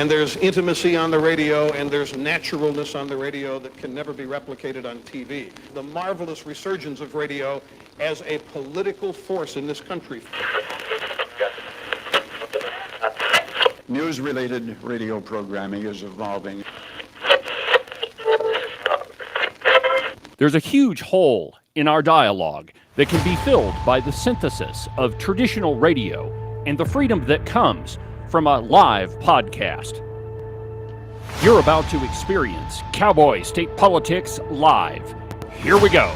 And there's intimacy on the radio, and there's naturalness on the radio that can never be replicated on TV. The marvelous resurgence of radio as a political force in this country. News-related radio programming is evolving. There's a huge hole in our dialogue that can be filled by the synthesis of traditional radio and the freedom that comes from a live podcast. You're about to experience Cowboy State Politics live. Here we go.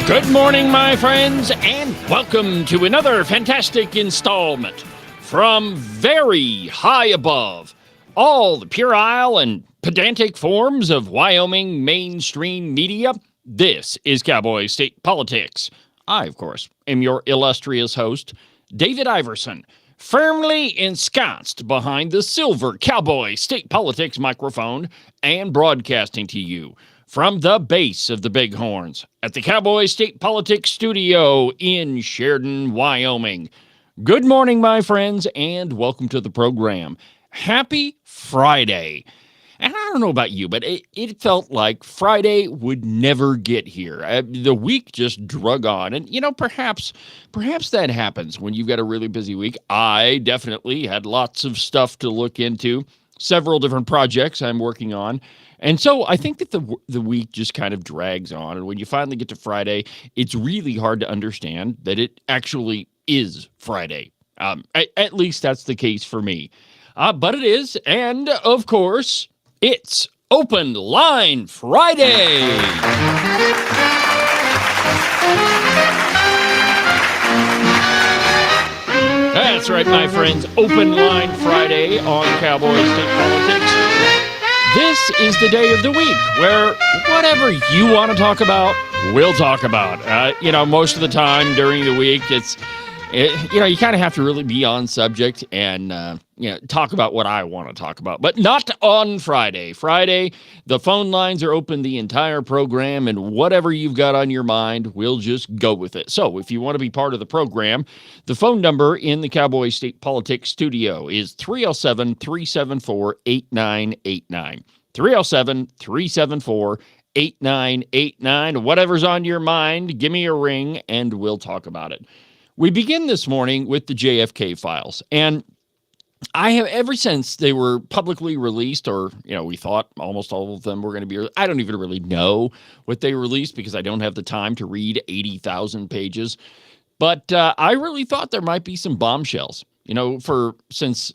Good morning, my friends, and welcome to another fantastic installment from very high above all the puerile and pedantic forms of Wyoming mainstream media. This is Cowboy State Politics. I, of course, am your illustrious host, David Iverson, firmly ensconced behind the silver Cowboy State Politics microphone and broadcasting to you from the base of the Bighorns at the Cowboy State Politics Studio in Sheridan, Wyoming. Good morning, my friends, and welcome to the program. Happy Friday. And I don't know about you, but it felt like Friday would never get here. The week just drug on. And, perhaps that happens when you've got a really busy week. I definitely had lots of stuff to look into, several different projects I'm working on. And so I think that the week just kind of drags on. And when you finally get to Friday, it's really hard to understand that it actually is Friday. At least that's the case for me. But it is. And, of course, it's Open Line Friday. That's right, my friends. Open Line Friday on Cowboy State Politics. This is the day of the week where whatever you want to talk about, we'll talk about. Most of the time during the week, you kind of have to really be on subject and, talk about what I want to talk about. But not on Friday. Friday, the phone lines are open the entire program, and whatever you've got on your mind, we'll just go with it. So if you want to be part of the program, the phone number in the Cowboy State Politics Studio is 307-374-8989. 307-374-8989. Whatever's on your mind, give me a ring, and we'll talk about it. We begin this morning with the JFK files, and I have, ever since they were publicly released, or, we thought almost all of them were going to be, I don't even really know what they released because I don't have the time to read 80,000 pages, but I really thought there might be some bombshells. Since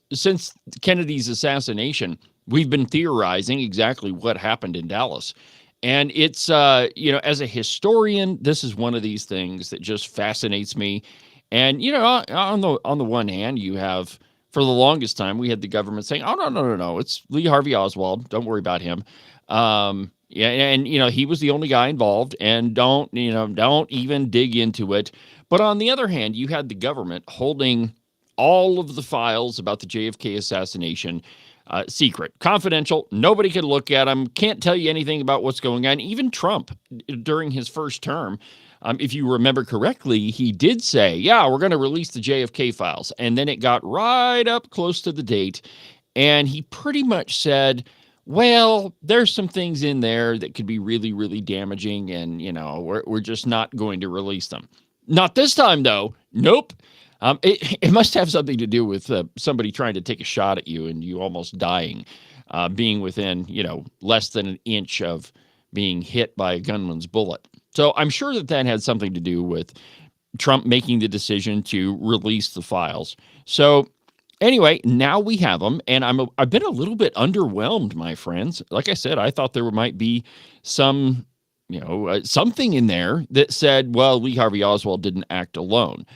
Kennedy's assassination, we've been theorizing exactly what happened in Dallas. And it's, as a historian, this is one of these things that just fascinates me. And, on the one hand, you have, for the longest time, we had the government saying, oh, no, it's Lee Harvey Oswald. Don't worry about him. He was the only guy involved, and don't even dig into it. But on the other hand, you had the government holding all of the files about the JFK assassination secret, confidential. Nobody could look at them. Can't tell you anything about what's going on. Even Trump, during his first term, if you remember correctly, he did say, yeah, we're going to release the JFK files. And then it got right up close to the date. And he pretty much said, well, there's some things in there that could be really, really damaging. And, we're just not going to release them. Not this time, though. Nope. It must have something to do with somebody trying to take a shot at you and you almost dying, being within, less than an inch of being hit by a gunman's bullet. So I'm sure that had something to do with Trump making the decision to release the files. So anyway, now we have them, and I've been a little bit underwhelmed, my friends. Like I said, I thought there might be some, something in there that said, well, Lee Harvey Oswald didn't act alone.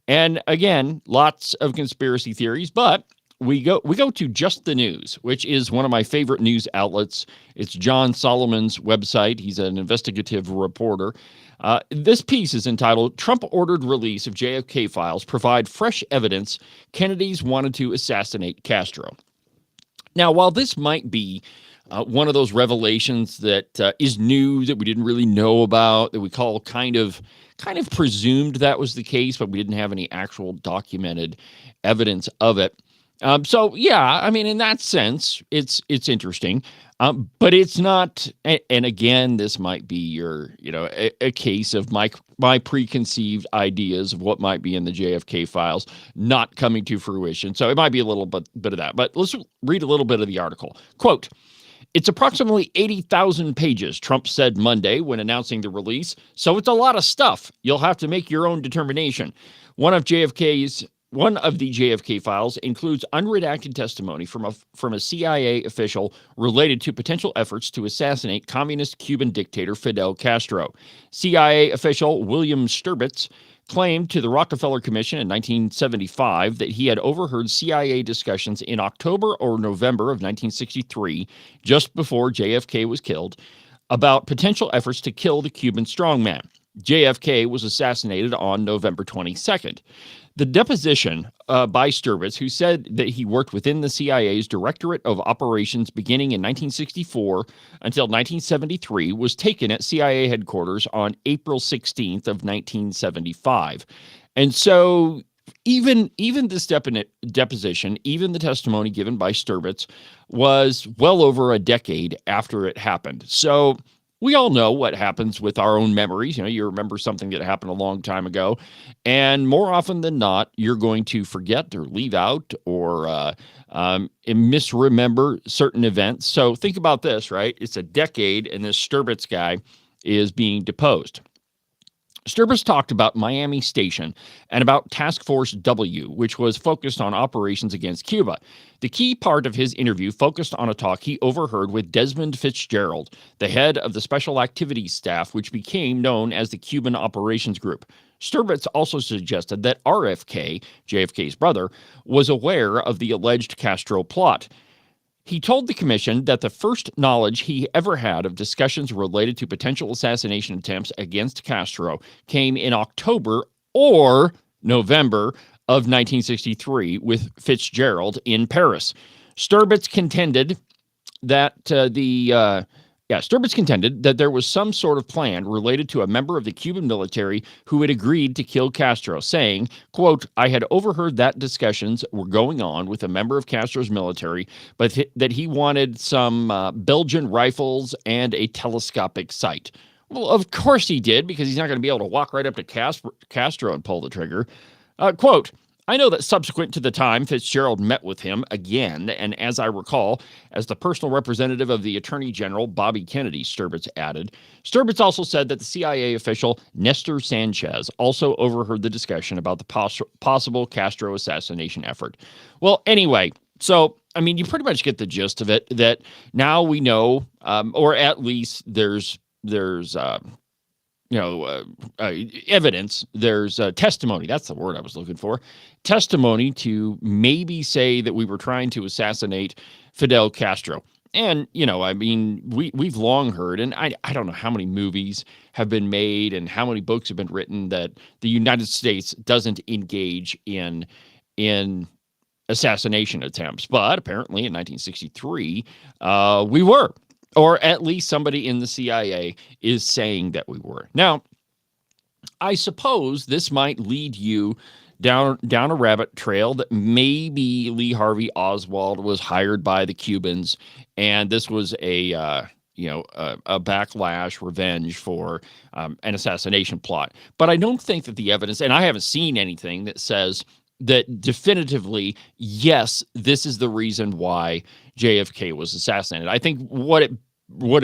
And again, lots of conspiracy theories, but we go to Just the News, which is one of my favorite news outlets. It's John Solomon's website. He's an investigative reporter. This piece is entitled, Trump Ordered Release of JFK Files Provide Fresh Evidence Kennedy's Wanted to Assassinate Castro. Now, while this might be one of those revelations that is new, that we didn't really know about, that we call kind of presumed that was the case, but we didn't have any actual documented evidence of it. So yeah, I mean, in that sense, it's interesting, but it's not. And again, this might be your, a case of my preconceived ideas of what might be in the JFK files not coming to fruition. So it might be a little bit of that. But let's read a little bit of the article. Quote. It's approximately 80,000 pages, Trump said Monday when announcing the release. So it's a lot of stuff. You'll have to make your own determination. One of the JFK files includes unredacted testimony from a CIA official related to potential efforts to assassinate communist Cuban dictator Fidel Castro. CIA official William Sturbitz claimed to the Rockefeller Commission in 1975 that he had overheard CIA discussions in October or November of 1963, just before JFK was killed, about potential efforts to kill the Cuban strongman. JFK was assassinated on November 22nd. The deposition by Sturbitz, who said that he worked within the CIA's Directorate of Operations beginning in 1964 until 1973, was taken at CIA headquarters on April 16th of 1975. And so even this deposition, even the testimony given by Sturbitz, was well over a decade after it happened. So we all know what happens with our own memories. You remember something that happened a long time ago, and more often than not, you're going to forget or leave out or misremember certain events. So think about this, right? It's a decade, and this Sturbitz guy is being deposed. Sturbitz talked about Miami Station and about Task Force W, which was focused on operations against Cuba. The key part of his interview focused on a talk he overheard with Desmond Fitzgerald, the head of the Special Activities Staff, which became known as the Cuban Operations Group. Sturbitz also suggested that RFK, JFK's brother, was aware of the alleged Castro plot. He told the commission that the first knowledge he ever had of discussions related to potential assassination attempts against Castro came in October or November of 1963 with Fitzgerald in Paris. Sturbitz contended that Sturbitz contended that there was some sort of plan related to a member of the Cuban military who had agreed to kill Castro, saying, quote, I had overheard that discussions were going on with a member of Castro's military, but that he wanted some Belgian rifles and a telescopic sight. Well, of course he did, because he's not going to be able to walk right up to Castro and pull the trigger. Quote, I know that subsequent to the time, Fitzgerald met with him again, and as I recall, as the personal representative of the Attorney General, Bobby Kennedy, Sturbitz added. Sturbitz also said that the CIA official, Nestor Sanchez, also overheard the discussion about the possible Castro assassination effort. Well, anyway, so, I mean, you pretty much get the gist of it, that now we know, or at least there's evidence, there's testimony, that's the word I was looking for, testimony to maybe say that we were trying to assassinate Fidel Castro. And, I mean, we've long heard, and I don't know how many movies have been made and how many books have been written that the United States doesn't engage in assassination attempts. But apparently in 1963, we were. Or at least somebody in the CIA is saying that we were. Now, I suppose this might lead you down a rabbit trail that maybe Lee Harvey Oswald was hired by the Cubans, and this was a backlash, revenge for an assassination plot. But I don't think that the evidence, and I haven't seen anything that says that definitively, yes, this is the reason why JFK was assassinated. I think what it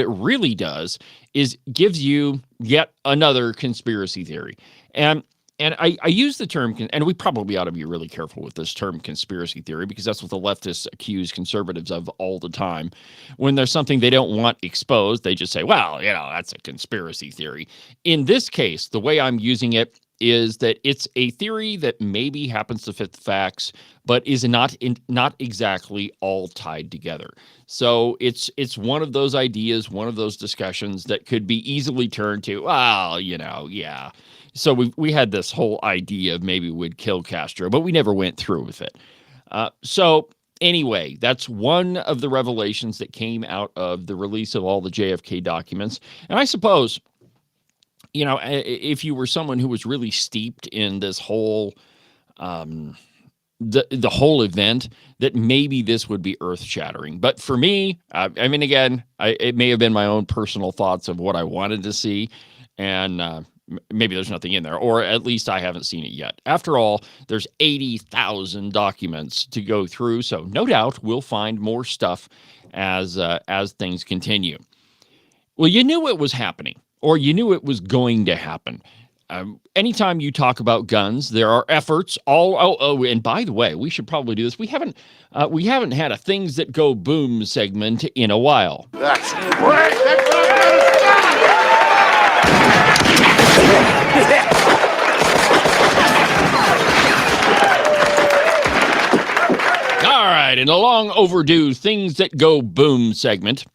really does is gives you yet another conspiracy theory. And And I use the term, and we probably ought to be really careful with this term conspiracy theory, because that's what the leftists accuse conservatives of all the time. When there's something they don't want exposed, they just say, well, that's a conspiracy theory. In this case, the way I'm using it is that it's a theory that maybe happens to fit the facts, but is not exactly all tied together. So it's one of those ideas, one of those discussions that could be easily turned to, well, yeah. So we had this whole idea of maybe we'd kill Castro, but we never went through with it. So anyway, that's one of the revelations that came out of the release of all the JFK documents. And I suppose, if you were someone who was really steeped in this whole the whole event, that maybe this would be earth-shattering. But for me, again, it may have been my own personal thoughts of what I wanted to see, and maybe there's nothing in there, or at least I haven't seen it yet. After all, there's 80,000 documents to go through, so no doubt we'll find more stuff as things continue. Well, you knew it was happening, or you knew it was going to happen. Anytime you talk about guns, there are efforts. And by the way, we should probably do this. We haven't had a things that go boom segment in a while. That's great. That's what All right, in a long overdue things that go boom segment,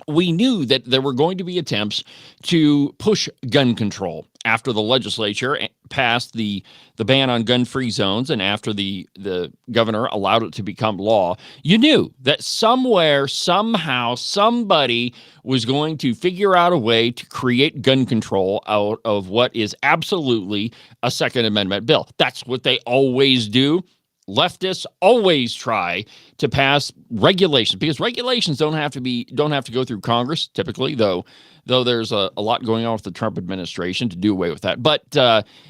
we knew that there were going to be attempts to push gun control after the legislature passed the ban on gun-free zones, and after the governor allowed it to become law. You knew that somewhere, somehow, somebody was going to figure out a way to create gun control out of what is absolutely a Second Amendment bill. That's what they always do. Leftists always try to pass regulations, because regulations don't have to go through Congress typically, though there's a lot going on with the Trump administration to do away with that. But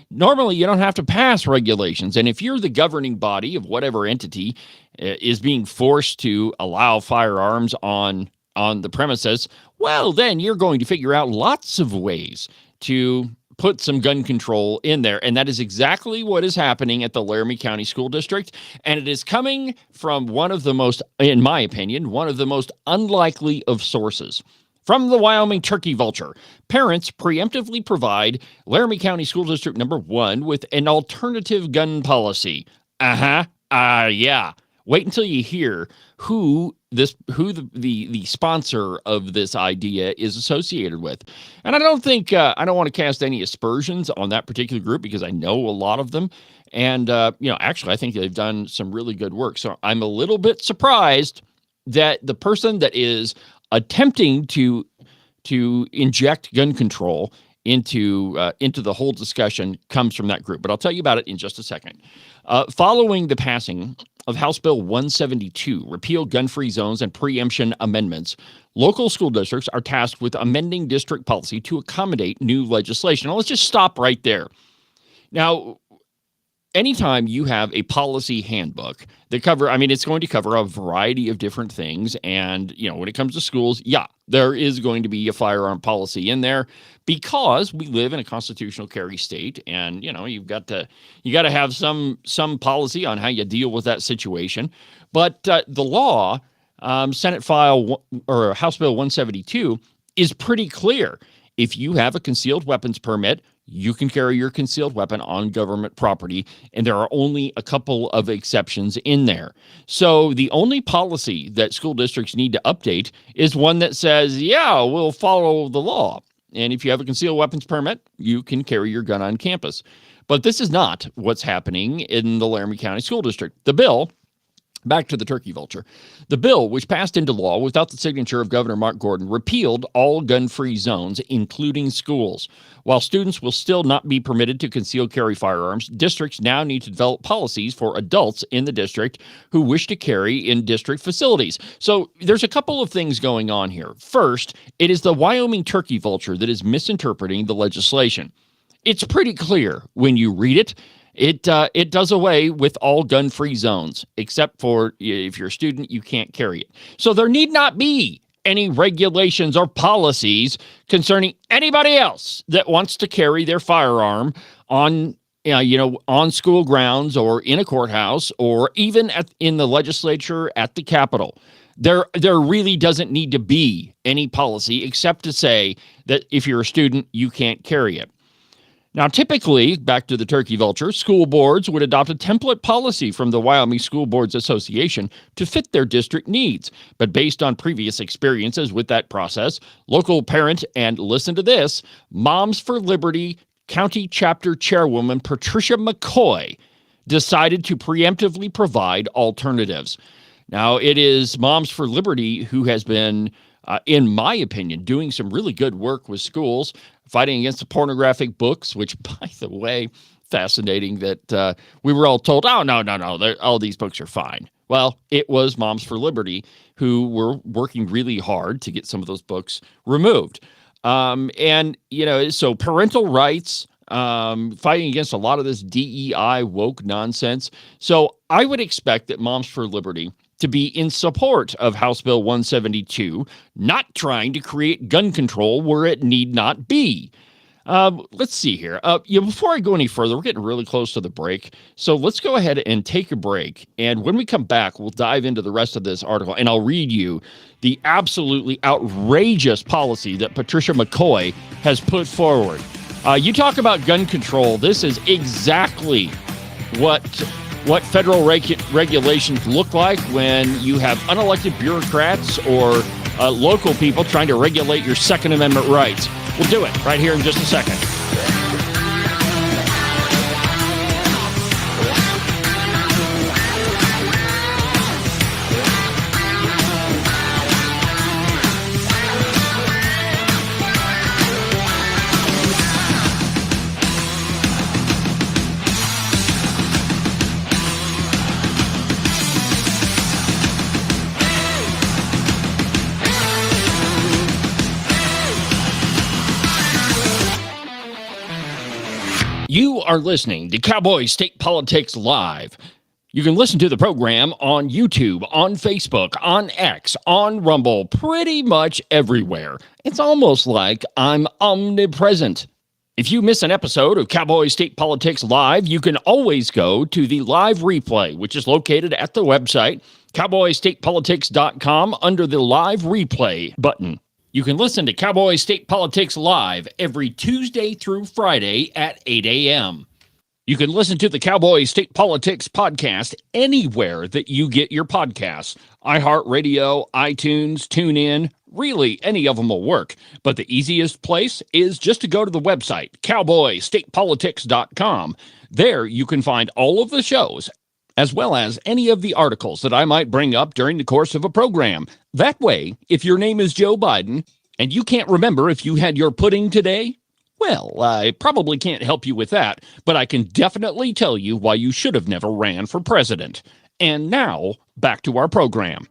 normally you don't have to pass regulations. And if you're the governing body of whatever entity is being forced to allow firearms on the premises, well, then you're going to figure out lots of ways to put some gun control in there. And that is exactly what is happening at the Laramie County School District. And it is coming from one of the most, in my opinion, one of the most unlikely of sources. From the Wyoming Turkey Vulture, parents preemptively provide Laramie County School District number 1 with an alternative gun policy. Yeah. Wait until you hear who the sponsor of this idea is associated with. And I don't think, I don't want to cast any aspersions on that particular group, because I know a lot of them. And, actually, I think they've done some really good work. So I'm a little bit surprised that the person that is attempting to inject gun control into the whole discussion comes from that group. But I'll tell you about it in just a second. Following the passing of House Bill 172, Repeal Gun-Free Zones and Preemption Amendments, local school districts are tasked with amending district policy to accommodate new legislation. Now, let's just stop right there. Now, anytime you have a policy handbook that it's going to cover a variety of different things. And, when it comes to schools, there is going to be a firearm policy in there, because we live in a constitutional carry state. And, you got to have some policy on how you deal with that situation. But the law, Senate file or House Bill 172, is pretty clear. If you have a concealed weapons permit, you can carry your concealed weapon on government property, and there are only a couple of exceptions in there. So the only policy that school districts need to update is one that says, we'll follow the law. And if you have a concealed weapons permit, you can carry your gun on campus. But this is not what's happening in the Laramie County School District. The bill, back to the turkey vulture, the bill, which passed into law without the signature of Governor Mark Gordon, repealed all gun-free zones, including schools. While students will still not be permitted to conceal carry firearms, districts now need to develop policies for adults in the district who wish to carry in district facilities. So there's a couple of things going on here. First, it is the Wyoming Turkey Vulture that is misinterpreting the legislation. It's pretty clear when you read it. It does away with all gun-free zones, except for if you're a student, you can't carry it. So there need not be any regulations or policies concerning anybody else that wants to carry their firearm on on school grounds or in a courthouse or even in the legislature at the Capitol. There really doesn't need to be any policy except to say that if you're a student, you can't carry it. Now, typically, back to the turkey vulture, school boards would adopt a template policy from the Wyoming School Boards Association to fit their district needs. But based on previous experiences with that process, local parent and, listen to this, Moms for Liberty County Chapter Chairwoman Patricia McCoy decided to preemptively provide alternatives. Now, it is Moms for Liberty who has been, in my opinion, doing some really good work with schools, fighting against the pornographic books, which, by the way, fascinating that we were all told, oh, no, all these books are fine. Well, it was Moms for Liberty who were working really hard to get some of those books removed. So parental rights, fighting against a lot of this DEI woke nonsense. So I would expect that Moms for Liberty to be in support of House Bill 172, not trying to create gun control where it need not be. Let's see here. Before I go any further, we're getting really close to the break. So let's go ahead and take a break. And when we come back, we'll dive into the rest of this article, and I'll read you the absolutely outrageous policy that Patricia McCoy has put forward. You talk about gun control. This is exactly what federal regulations look like when you have unelected bureaucrats or local people trying to regulate your Second Amendment rights. We'll do it right here in just a second. You are listening to Cowboy State Politics Live. You can listen to the program on YouTube, on Facebook, on X, on Rumble, pretty much everywhere. It's almost like I'm omnipresent. If you miss an episode of Cowboy State Politics Live, you can always go to the live replay, which is located at the website, cowboystatepolitics.com, under the live replay button. You can listen to Cowboy State Politics Live every Tuesday through Friday at 8 a.m. You can listen to the Cowboy State Politics podcast anywhere that you get your podcasts. iHeartRadio, iTunes, TuneIn, really any of them will work. But the easiest place is just to go to the website, cowboystatepolitics.com. There you can find all of the shows, as well as any of the articles that I might bring up during the course of a program. That way, if your name is Joe Biden and you can't remember if you had your pudding today, well, I probably can't help you with that, but I can definitely tell you why you should have never ran for president. And now, back to our program.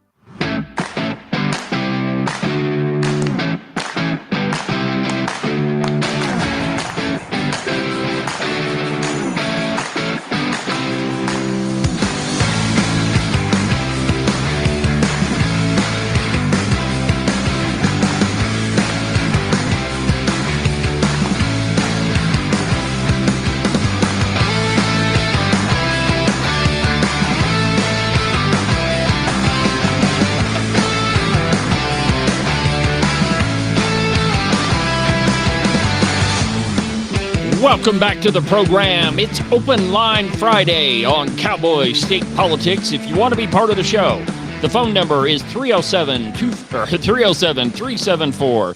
Welcome back to the program. It's Open Line Friday on Cowboy State Politics. If you want to be part of the show, the phone number is 307-374-8989.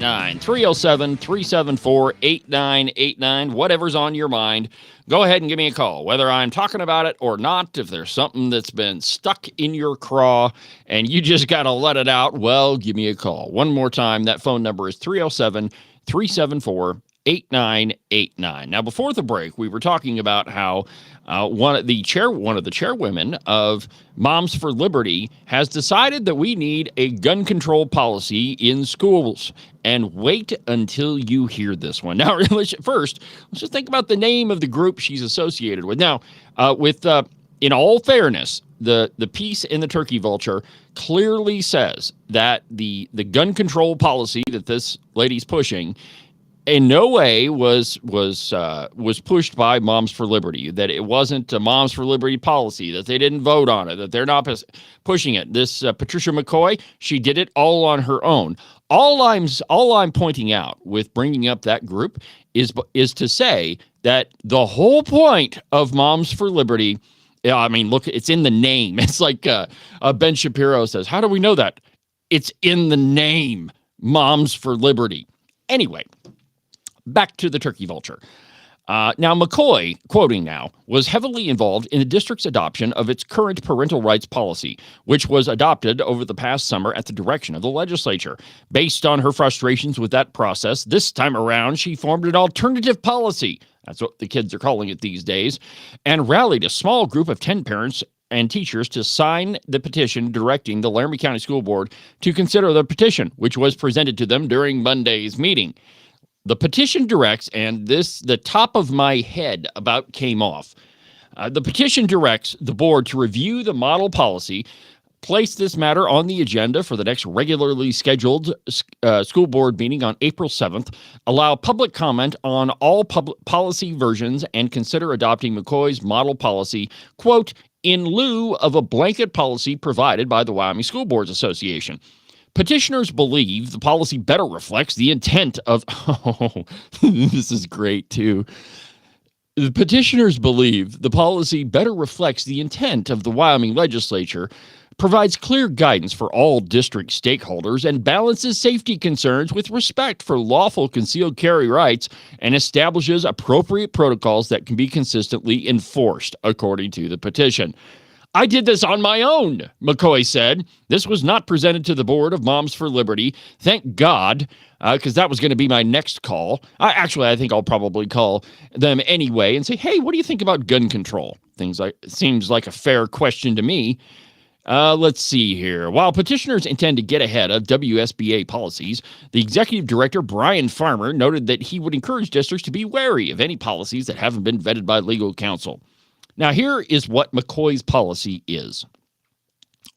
307-374-8989. Whatever's on your mind, go ahead and give me a call, whether I'm talking about it or not. If there's something that's been stuck in your craw and you just got to let it out, well, give me a call. One more time, that phone number is 307-374-8989. 8989. Now, before the break, we were talking about how one of the chairwomen of Moms for Liberty has decided that we need a gun control policy in schools. And wait until you hear this one. Now, first, let's just think about the name of the group she's associated with. Now, in all fairness, the piece in the Turkey Vulture clearly says that the gun control policy that this lady's pushing in no way was pushed by Moms for Liberty, that it wasn't a Moms for Liberty policy, that they didn't vote on it, that they're not pushing it. This Patricia McCoy, she did it all on her own. All I'm pointing out with bringing up that group is to say that the whole point of Moms for Liberty, I mean, look, it's in the name. It's like Ben Shapiro says, how do we know that? It's in the name, Moms for Liberty. Anyway, back to the turkey vulture. Now, McCoy, quoting now, was heavily involved in the district's adoption of its current parental rights policy, which was adopted over the past summer at the direction of the legislature. Based on her frustrations with that process, this time around, she formed an alternative policy. That's what the kids are calling it these days, and rallied a small group of 10 parents and teachers to sign the petition directing the Laramie County School Board to consider the petition, which was presented to them during Monday's meeting. The petition directs, and the top of my head about came off. The petition directs the board to review the model policy, place this matter on the agenda for the next regularly scheduled school board meeting on April 7th, allow public comment on all public policy versions, and consider adopting McCoy's model policy, quote, in lieu of a blanket policy provided by the Wyoming School Boards Association. Petitioners believe the policy better reflects the intent of, this is great too. The petitioners believe the policy better reflects the intent of the Wyoming legislature, provides clear guidance for all district stakeholders, and balances safety concerns with respect for lawful concealed carry rights, and establishes appropriate protocols that can be consistently enforced, according to the petition. I did this on my own, McCoy said. This was not presented to the board of Moms for Liberty. Thank God, because that was going to be my next call. I think I'll probably call them anyway and say, hey, what do you think about gun control? Seems like a fair question to me. Let's see here. While petitioners intend to get ahead of WSBA policies, the executive director, Brian Farmer, noted that he would encourage districts to be wary of any policies that haven't been vetted by legal counsel. Now, here is what McCoy's policy is.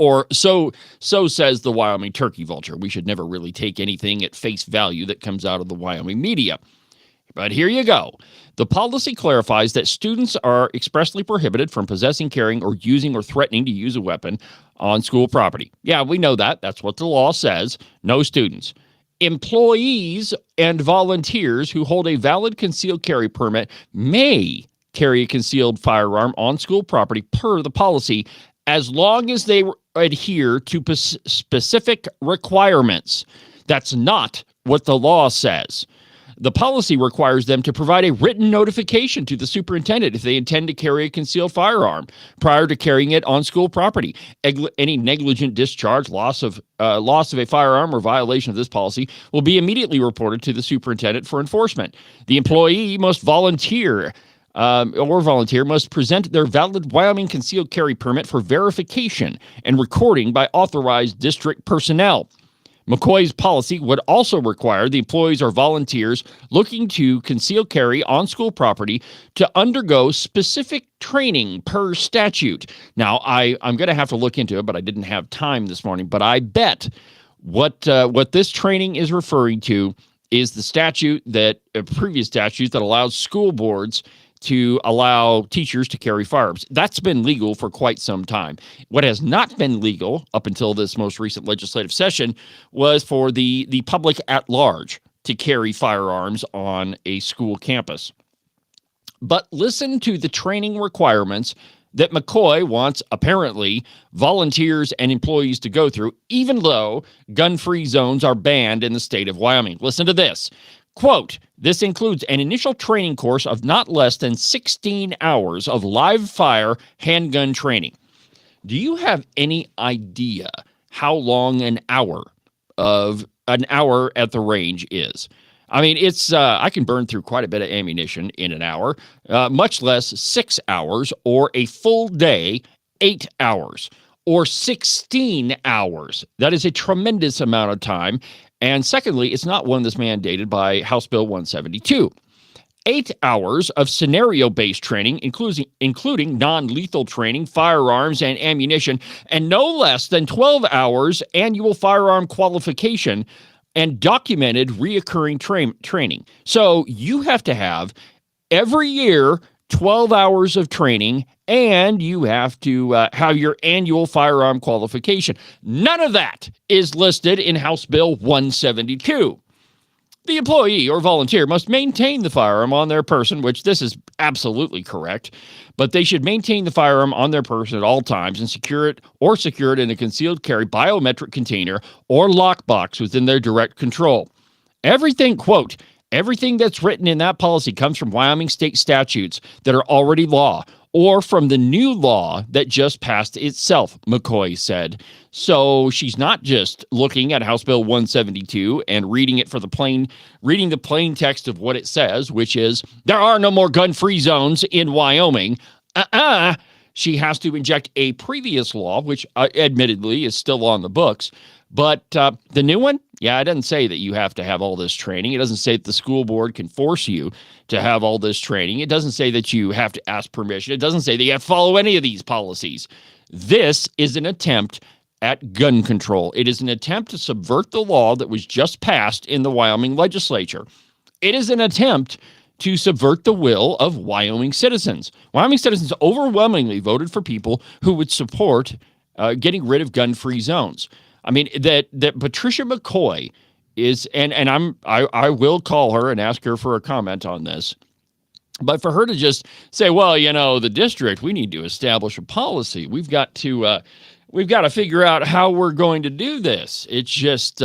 Or so says the Wyoming turkey vulture. We should never really take anything at face value that comes out of the Wyoming media. But here you go. The policy clarifies that students are expressly prohibited from possessing, carrying, or using or threatening to use a weapon on school property. Yeah, we know that. That's what the law says. No students. Employees and volunteers who hold a valid concealed carry permit may carry a concealed firearm on school property per the policy, as long as they adhere to specific requirements. That's not what the law says. The policy requires them to provide a written notification to the superintendent if they intend to carry a concealed firearm prior to carrying it on school property. Any negligent discharge, loss of a firearm, or violation of this policy will be immediately reported to the superintendent for enforcement. The employee must volunteer must present their valid Wyoming concealed carry permit for verification and recording by authorized district personnel. McCoy's policy would also require the employees or volunteers looking to conceal carry on school property to undergo specific training per statute. Now, I'm going to have to look into it, but I didn't have time this morning. But I bet what this training is referring to is the previous statute that allows school boards to allow teachers to carry firearms. That's been legal for quite some time. What has not been legal up until this most recent legislative session was for the public at large to carry firearms on a school campus. But listen to the training requirements that McCoy wants, apparently, volunteers and employees to go through, even though gun-free zones are banned in the state of Wyoming. Listen to this. Quote, this includes an initial training course of not less than 16 hours of live fire handgun training. Do you have any idea how long an hour at the range is? I mean, it's I can burn through quite a bit of ammunition in an hour, much less 6 hours, or a full day, 8 hours, or 16 hours. That is a tremendous amount of time. And secondly, it's not one that's mandated by House Bill 172. 8 hours of scenario-based training, including non-lethal training, firearms, and ammunition, and no less than 12 hours annual firearm qualification and documented reoccurring training. So you have to have every year 12 hours of training, and you have to have your annual firearm qualification. None of that is listed in House Bill 172. The employee or volunteer must maintain the firearm on their person, which this is absolutely correct, but they should maintain the firearm on their person at all times and secure it in a concealed carry biometric container or lockbox within their direct control. Everything, quote, everything that's written in that policy comes from Wyoming state statutes that are already law or from the new law that just passed itself, McCoy said. So she's not just looking at House Bill 172 and reading the plain text of what it says, which is there are no more gun-free zones in Wyoming. She has to inject a previous law, which admittedly is still on the books. But the new one, it doesn't say that you have to have all this training. It doesn't say that the school board can force you to have all this training. It doesn't say that you have to ask permission. It doesn't say that you have to follow any of these policies. This is an attempt at gun control. It is an attempt to subvert the law that was just passed in the Wyoming legislature. It is an attempt to subvert the will of Wyoming citizens. Wyoming citizens overwhelmingly voted for people who would support getting rid of gun-free zones. I mean, that Patricia McCoy is, and I will call her and ask her for a comment on this. But for her to just say, well, the district, we need to establish a policy. We've got to figure out how we're going to do this. It's just,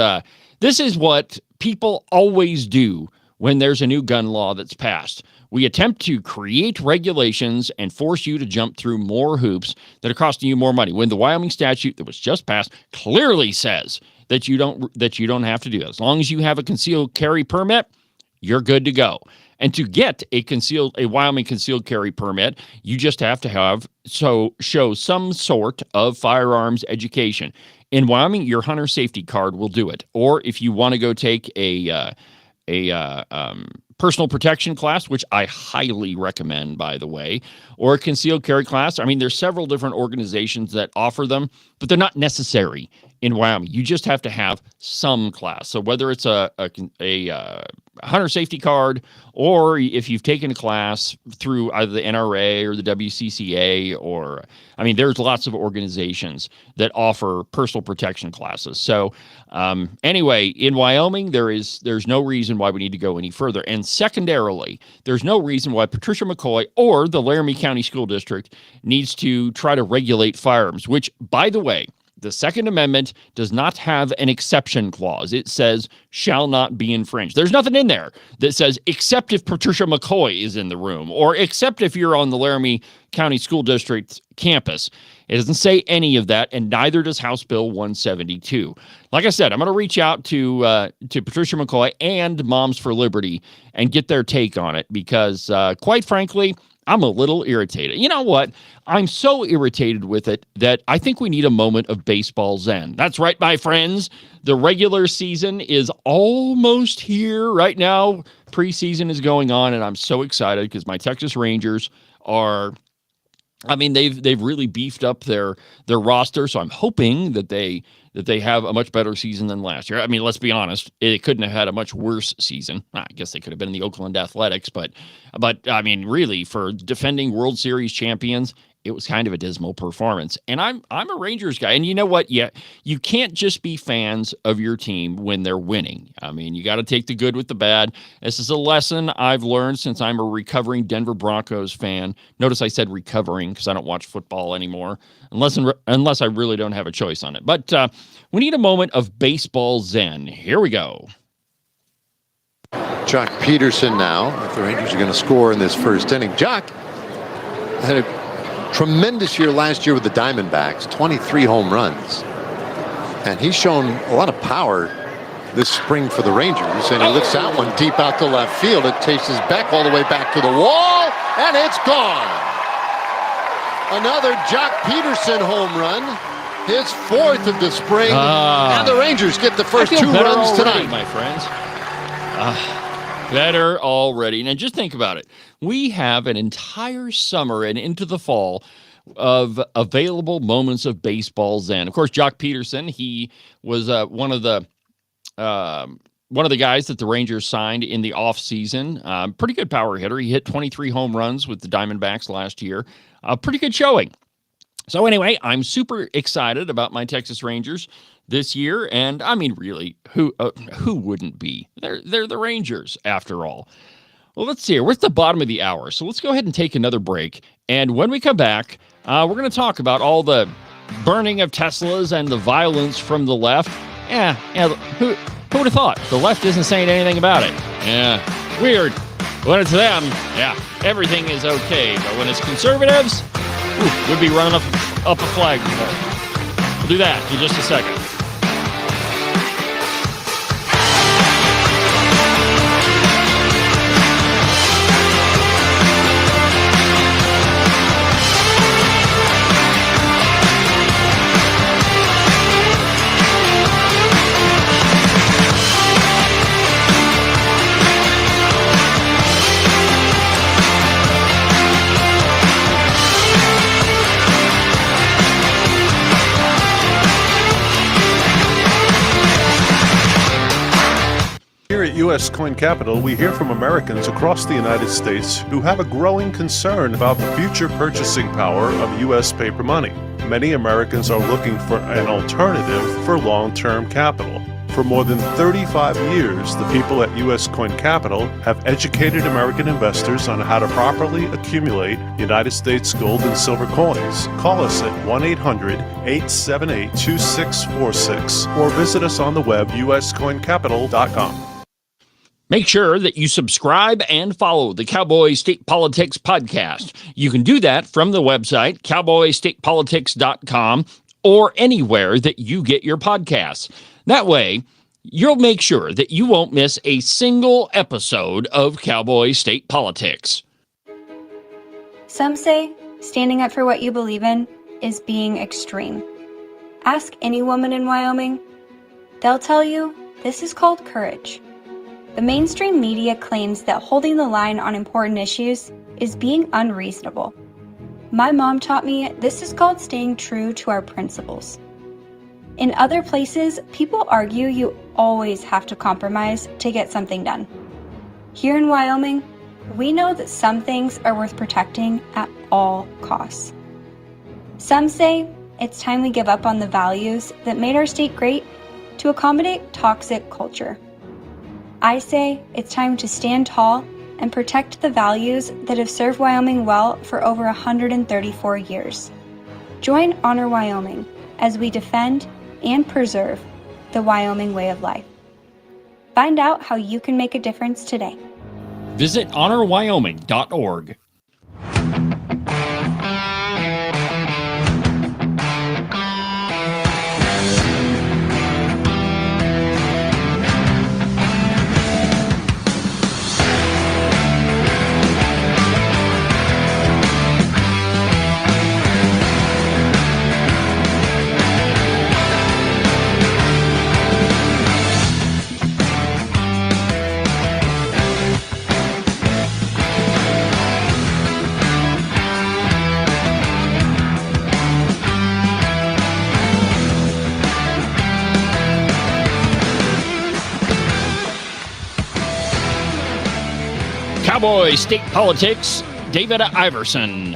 this is what people always do when there's a new gun law that's passed. We attempt to create regulations and force you to jump through more hoops that are costing you more money. When the Wyoming statute that was just passed clearly says that you don't have to do it. As long as you have a concealed carry permit, you're good to go. And to get a Wyoming concealed carry permit, you just have to show some sort of firearms education. In Wyoming, your hunter safety card will do it. Or if you want to go take a personal protection class, which I highly recommend, by the way, or a concealed carry class. I mean, there's several different organizations that offer them, but they're not necessary in Wyoming. You just have to have some class. So whether it's a hunter safety card, or if you've taken a class through either the NRA or the WCCA, or, I mean, there's lots of organizations that offer personal protection classes. So anyway, in Wyoming, there's no reason why we need to go any further. And secondarily, there's no reason why Patricia McCoy or the Laramie County School District needs to try to regulate firearms, which, by the way, the Second Amendment does not have an exception clause. It says, shall not be infringed. There's nothing in there that says, except if Patricia McCoy is in the room, or except if you're on the Laramie County School District campus. It doesn't say any of that, and neither does House Bill 172. Like I said, I'm going to reach out to Patricia McCoy and Moms for Liberty and get their take on it, because quite frankly, I'm a little irritated. You know what? I'm so irritated with it that I think we need a moment of baseball zen. That's right, my friends. The regular season is almost here right now. Preseason is going on, and I'm so excited because my Texas Rangers are, I mean, they've really beefed up their roster, so I'm hoping that they have a much better season than last year. I mean, let's be honest, it couldn't have had a much worse season. I guess they could have been in the Oakland Athletics, but I mean, really, for defending World Series champions, it was kind of a dismal performance. And I'm a Rangers guy. And you know what? Yeah, you can't just be fans of your team when they're winning. I mean, you got to take the good with the bad. This is a lesson I've learned since I'm a recovering Denver Broncos fan. Notice I said recovering because I don't watch football anymore, unless I really don't have a choice on it. But we need a moment of baseball zen. Here we go. Jock Peterson now, if the Rangers are going to score in this first inning. Jock had a tremendous year last year with the Diamondbacks, 23 home runs. And he's shown a lot of power this spring for the Rangers. And he lifts that one deep out to left field. It chases back all the way back to the wall, and it's gone. Another Jock Peterson home run, his fourth of the spring. And the Rangers get the first 2 runs tonight. My friends. Better already. Now, just think about it. We have an entire summer and into the fall of available moments of baseball zen. Of course, Jock Peterson, he was one of the one of the guys that the Rangers signed in the offseason. Pretty good power hitter. He hit 23 home runs with the Diamondbacks last year. Pretty good showing. So anyway, I'm super excited about my Texas Rangers this year, and I mean, really, who wouldn't be? They're the Rangers after all. Well, let's see here. We're at the bottom of the hour, so let's go ahead and take another break. And when we come back, we're going to talk about all the burning of Teslas and the violence from the left. Yeah, who would have thought? The left isn't saying anything about it. Yeah, weird. When it's them, yeah, everything is okay. But when it's conservatives, we'd be running up a flagpole. We'll do that in just a second. Here at U.S. Coin Capital, we hear from Americans across the United States who have a growing concern about the future purchasing power of U.S. paper money. Many Americans are looking for an alternative for long-term capital. For more than 35 years, the people at U.S. Coin Capital have educated American investors on how to properly accumulate United States gold and silver coins. Call us at 1-800-878-2646 or visit us on the web, uscoincapital.com. Make sure that you subscribe and follow the Cowboy State Politics podcast. You can do that from the website, cowboystatepolitics.com, or anywhere that you get your podcasts. That way, you'll make sure that you won't miss a single episode of Cowboy State Politics. Some say standing up for what you believe in is being extreme. Ask any woman in Wyoming. They'll tell you this is called courage. The mainstream media claims that holding the line on important issues is being unreasonable. My mom taught me this is called staying true to our principles. In other places, people argue you always have to compromise to get something done. Here in Wyoming, we know that some things are worth protecting at all costs. Some say it's time we give up on the values that made our state great to accommodate toxic culture. I say it's time to stand tall and protect the values that have served Wyoming well for over 134 years. Join Honor Wyoming as we defend and preserve the Wyoming way of life. Find out how you can make a difference today. Visit honorwyoming.org. Cowboy State Politics, David Iverson.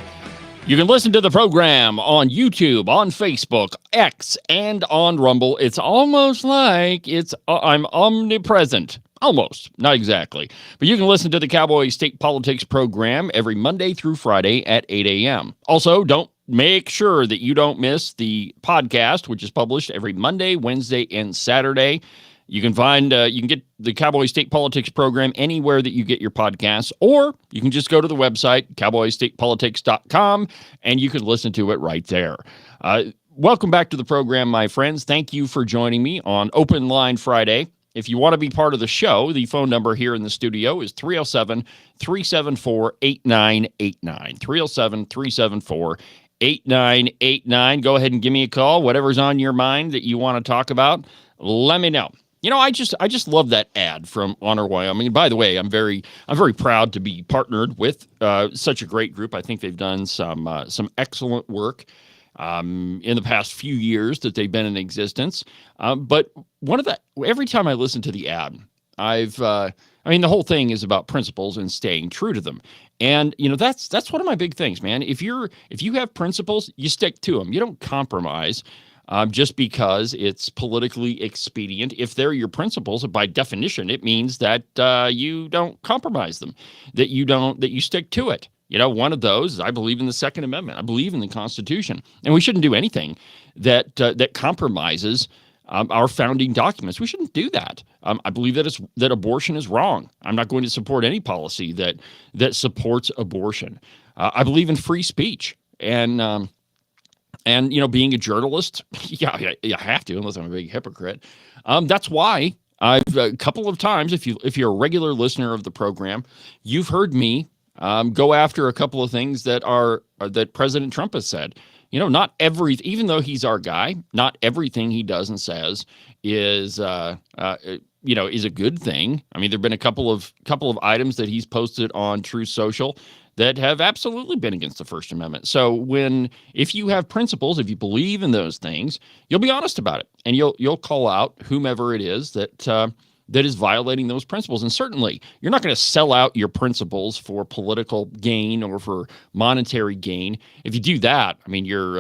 You can listen to the program on YouTube, on Facebook, X, and on Rumble. It's almost like I'm omnipresent. Almost. Not exactly. But you can listen to the Cowboy State Politics program every Monday through Friday at 8 a.m. Also, make sure that you don't miss the podcast, which is published every Monday, Wednesday, and Saturday. You can get the Cowboy State Politics program anywhere that you get your podcasts, or you can just go to the website, cowboystatepolitics.com, and you can listen to it right there. Welcome back to the program, my friends. Thank you for joining me on Open Line Friday. If you want to be part of the show, the phone number here in the studio is 307-374-8989. 307-374-8989. Go ahead and give me a call. Whatever's on your mind that you want to talk about, let me know. You know, I just love that ad from Honor Wyoming. And by the way, I'm very proud to be partnered with such a great group. I think they've done some excellent work, in the past few years that they've been in existence. But every time I listen to the ad, the whole thing is about principles and staying true to them. And, that's one of my big things, man. If you have principles, you stick to them. You don't compromise just because it's politically expedient. If they're your principles, by definition, it means that you don't compromise them, that you stick to it. One of those is I believe in the Second Amendment. I believe in the Constitution, and we shouldn't do anything that compromises our founding documents. We shouldn't do that. I believe that abortion is wrong. I'm not going to support any policy that supports abortion. I believe in free speech, and being a journalist, yeah, you have to, unless I'm a big hypocrite. That's why I've a couple of times, if you're a regular listener of the program, you've heard me go after a couple of things that President Trump has said. Not even though he's our guy, not everything he does and says is a good thing. I mean, there've been a couple of items that he's posted on True Social that have absolutely been against the First Amendment. So if you have principles, if you believe in those things, you'll be honest about it, and you'll call out whomever it is that is violating those principles. And certainly, you're not going to sell out your principles for political gain or for monetary gain. If you do that, you're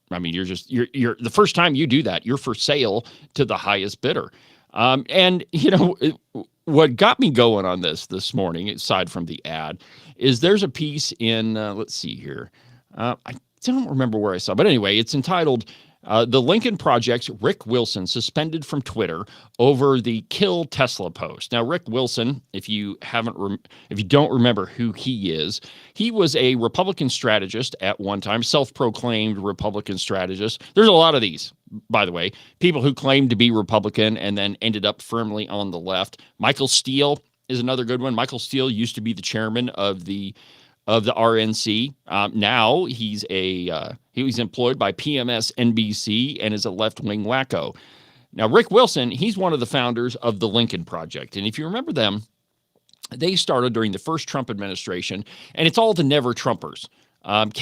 the first time you do that, you're for sale to the highest bidder. What got me going on this morning, aside from the ad, is there's a piece in, let's see here. I don't remember where I saw, but anyway, it's entitled, The Lincoln Project's Rick Wilson Suspended from Twitter Over the Kill Tesla Post. Now, Rick Wilson, if you don't remember who he is, he was a Republican strategist at one time, self-proclaimed Republican strategist. There's a lot of these, by the way, people who claimed to be Republican and then ended up firmly on the left. Michael Steele is another good one. Michael Steele used to be the chairman of the RNC. Now he was employed by PMS NBC and is a left-wing wacko. Now, Rick Wilson, he's one of the founders of the Lincoln Project. And if you remember them, they started during the first Trump administration, and it's all the never Trumpers. What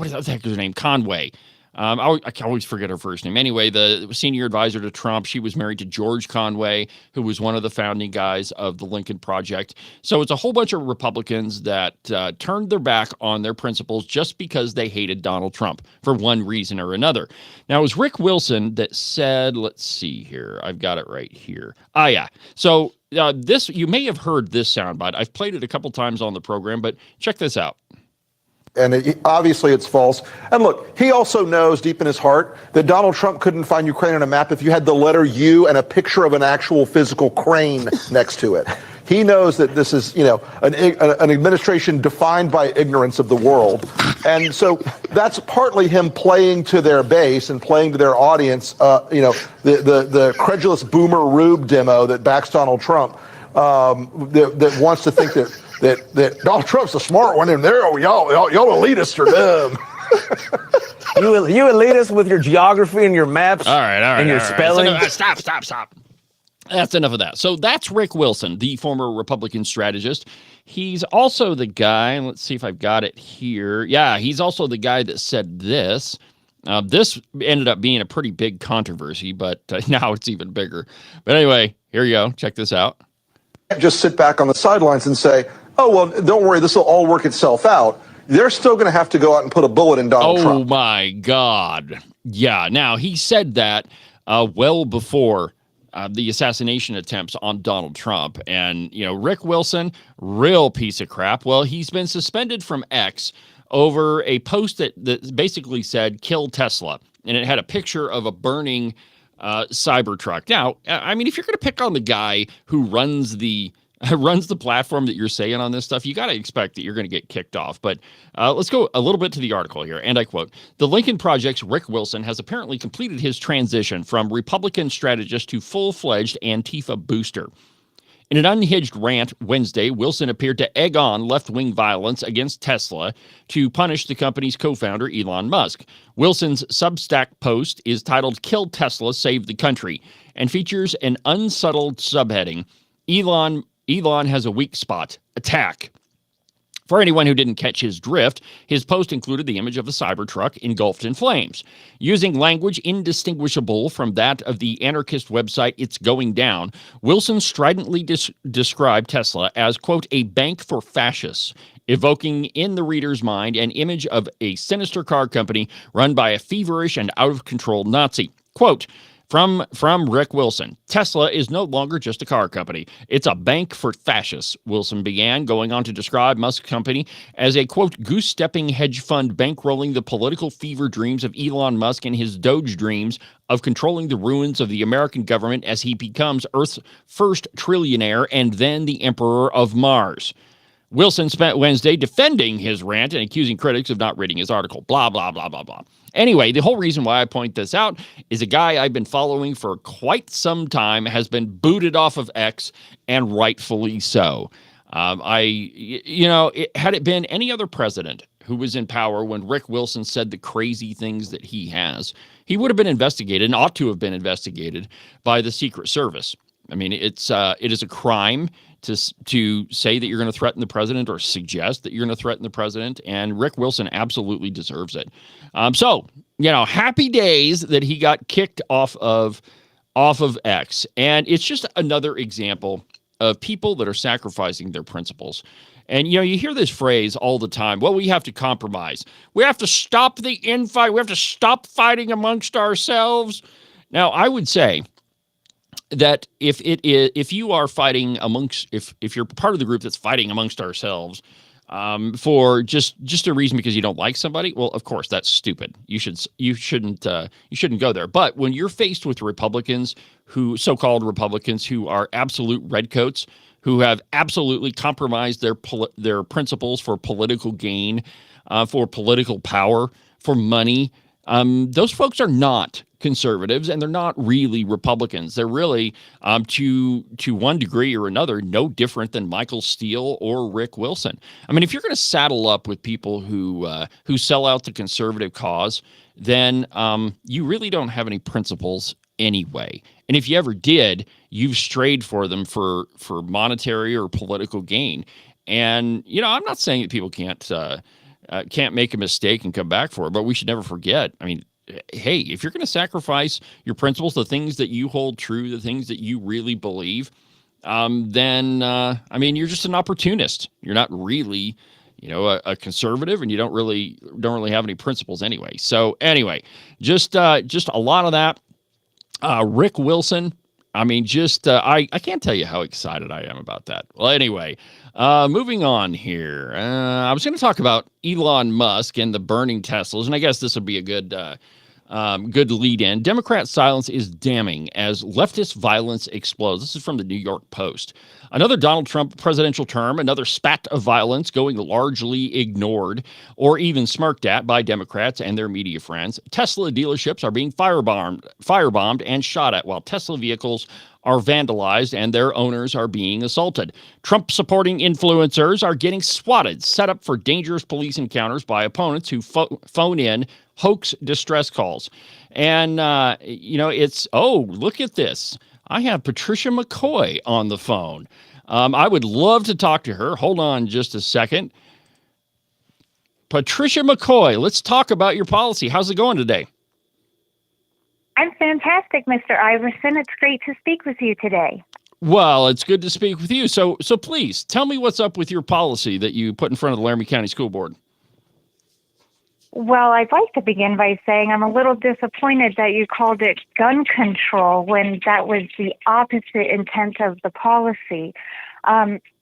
is that her name? Conway. I always forget her first name. Anyway, the senior advisor to Trump, she was married to George Conway, who was one of the founding guys of the Lincoln Project. So it's a whole bunch of Republicans that turned their back on their principles just because they hated Donald Trump for one reason or another. Now, it was Rick Wilson that said, let's see here. I've got it right here. Yeah. So you may have heard this soundbite. I've played it a couple times on the program, but check this out. And obviously it's false. And look, he also knows deep in his heart that Donald Trump couldn't find Ukraine on a map if you had the letter U and a picture of an actual physical crane next to it. He knows that this is, an administration defined by ignorance of the world. And so that's partly him playing to their base and playing to their audience, the credulous boomer Rube demo that backs Donald Trump, that wants to think that Donald Trump's the smart one, and y'all elitists are dumb. You elitists with your geography and your maps, all right, and your spelling. So, stop. That's enough of that. So that's Rick Wilson, the former Republican strategist. He's also the guy, let's see if I've got it here. Yeah, he's also the guy that said this. This ended up being a pretty big controversy, but now it's even bigger. But anyway, here you go. Check this out. Just sit back on the sidelines and say, oh, well, don't worry, this will all work itself out. They're still going to have to go out and put a bullet in Donald Trump. Oh, my God. Yeah. Now, he said that well before the assassination attempts on Donald Trump. And, Rick Wilson, real piece of crap. Well, he's been suspended from X over a post that basically said, kill Tesla. And it had a picture of a burning Cybertruck. Now, if you're going to pick on the guy who runs the platform that you're saying on this stuff, you got to expect that you're going to get kicked off. But let's go a little bit to the article here. And I quote, "The Lincoln Project's Rick Wilson has apparently completed his transition from Republican strategist to full-fledged Antifa booster. In an unhinged rant Wednesday, Wilson appeared to egg on left-wing violence against Tesla to punish the company's co-founder, Elon Musk. Wilson's Substack post is titled, Kill Tesla, Save the Country, and features an unsubtle subheading, Elon has a weak spot, attack. For anyone who didn't catch his drift, his post included the image of a Cybertruck engulfed in flames. Using language indistinguishable from that of the anarchist website It's Going Down, Wilson stridently described Tesla as, quote, a bank for fascists, evoking in the reader's mind an image of a sinister car company run by a feverish and out-of-control Nazi. Quote, from Rick Wilson, Tesla is no longer just a car company. It's a bank for fascists, Wilson began, going on to describe Musk's company as a, quote, goose-stepping hedge fund bankrolling the political fever dreams of Elon Musk and his Doge dreams of controlling the ruins of the American government as he becomes Earth's first trillionaire and then the Emperor of Mars. Wilson spent Wednesday defending his rant and accusing critics of not reading his article. Blah, blah, blah, blah, blah. Anyway, the whole reason why I point this out is a guy I've been following for quite some time has been booted off of X, and rightfully so. Had it been any other president who was in power when Rick Wilson said the crazy things that he has, he would have been investigated and ought to have been investigated by the Secret Service. I mean, it is a crime to say that you're going to threaten the president or suggest that you're going to threaten the president, and Rick Wilson absolutely deserves it. Happy days that he got kicked off of X, and it's just another example of people that are sacrificing their principles. And, you hear this phrase all the time. Well, we have to compromise. We have to stop the infight. We have to stop fighting amongst ourselves. Now, I would say that if you are fighting if you're part of the group that's fighting amongst ourselves for just a reason because you don't like somebody, well, of course that's stupid. You shouldn't go there. But when you're faced with so-called Republicans who are absolute redcoats, who have absolutely compromised their principles for political gain, for political power, for money, those folks are not conservatives, and they're not really Republicans. They're really, to one degree or another, no different than Michael Steele or Rick Wilson. I mean, if you're going to saddle up with people who sell out the conservative cause, then you really don't have any principles anyway. And if you ever did, you've strayed for them for monetary or political gain. And I'm not saying that people can't make a mistake and come back for it, but we should never forget. I mean, hey, if you're going to sacrifice your principles, the things that you hold true, the things that you really believe, then you're just an opportunist. You're not really, a conservative, and you don't really have any principles anyway. So anyway, just a lot of that. Rick Wilson. I mean, I can't tell you how excited I am about that. Well, anyway, moving on here. I was going to talk about Elon Musk and the burning Teslas, and I guess this would be a good lead-in. Democrat silence is damning as leftist violence explodes. This is from the New York Post. Another Donald Trump presidential term, another spat of violence going largely ignored or even smirked at by Democrats and their media friends. Tesla dealerships are being firebombed and shot at, while Tesla vehicles are vandalized and their owners are being assaulted. Trump-supporting influencers are getting swatted, set up for dangerous police encounters by opponents who phone in hoax distress calls. And, look at this. I have Patricia McCoy on the phone. I would love to talk to her. Hold on just a second. Patricia McCoy, let's talk about your policy. How's it going today? I'm fantastic, Mr. Iverson. It's great to speak with you today. Well, it's good to speak with you. So please tell me what's up with your policy that you put in front of the Laramie County School Board. Well, I'd like to begin by saying I'm a little disappointed that you called it gun control when that was the opposite intent of the policy.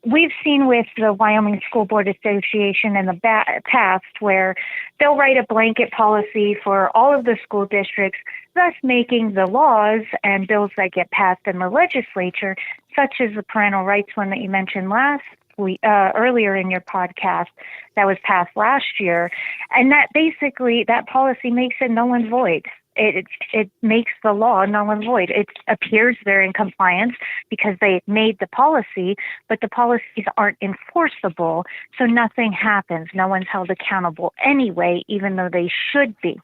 We've seen with the Wyoming School Board Association in the past where they'll write a blanket policy for all of the school districts, thus making the laws and bills that get passed in the legislature, such as the parental rights one that you mentioned earlier in your podcast that was passed last year. And that basically, that policy makes it null and void. It makes the law null and void. It appears they're in compliance because they made the policy, but the policies aren't enforceable, so nothing happens. No one's held accountable anyway, even though they should be.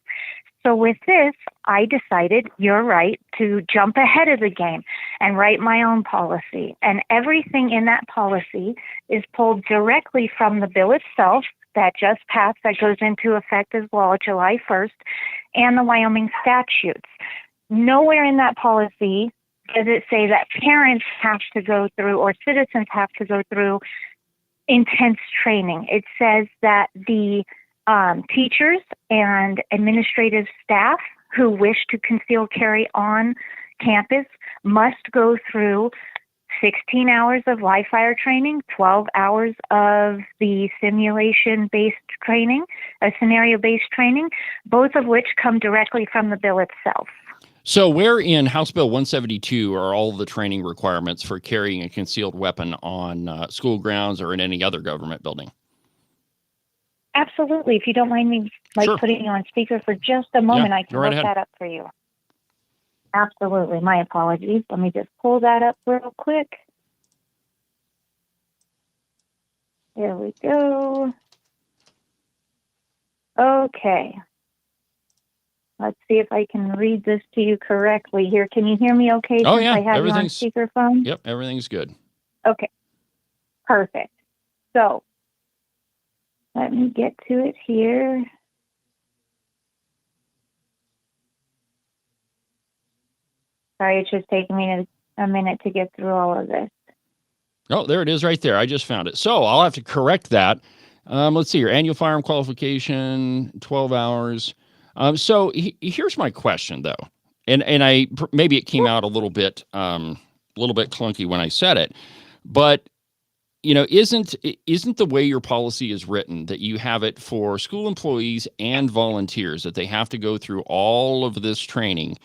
So with this, I decided, you're right, to jump ahead of the game and write my own policy. And everything in that policy is pulled directly from the bill itself that just passed, that goes into effect as well July 1st, and the Wyoming statutes. Nowhere in that policy does it say that parents have to go through or citizens have to go through intense training. It says that the teachers and administrative staff who wish to conceal carry on campus must go through 16 hours of live fire training, 12 hours of the simulation-based training, scenario-based training, both of which come directly from the bill itself. So where in House Bill 172 are all the training requirements for carrying a concealed weapon on school grounds or in any other government building? Absolutely. If you don't mind me Sure. putting you on speaker for just a moment, Yeah, I can go right look ahead. that up for you. Absolutely. My apologies. Let me just pull that up real quick. There we go. Okay. Let's see if I can read this to you correctly here. Can you hear me okay Oh, since yeah. I have you on speakerphone? Yep, everything's good. Okay. Perfect. So let me get to it here. Sorry, it's just taking me a minute to get through all of this. Oh, there it is right there. I just found it. So I'll have to correct that. Let's see, your annual firearm qualification, 12 hours. So here's my question, though. And maybe it came out a little bit clunky when I said it, but isn't the way your policy is written that you have it for school employees and volunteers that they have to go through all of this training?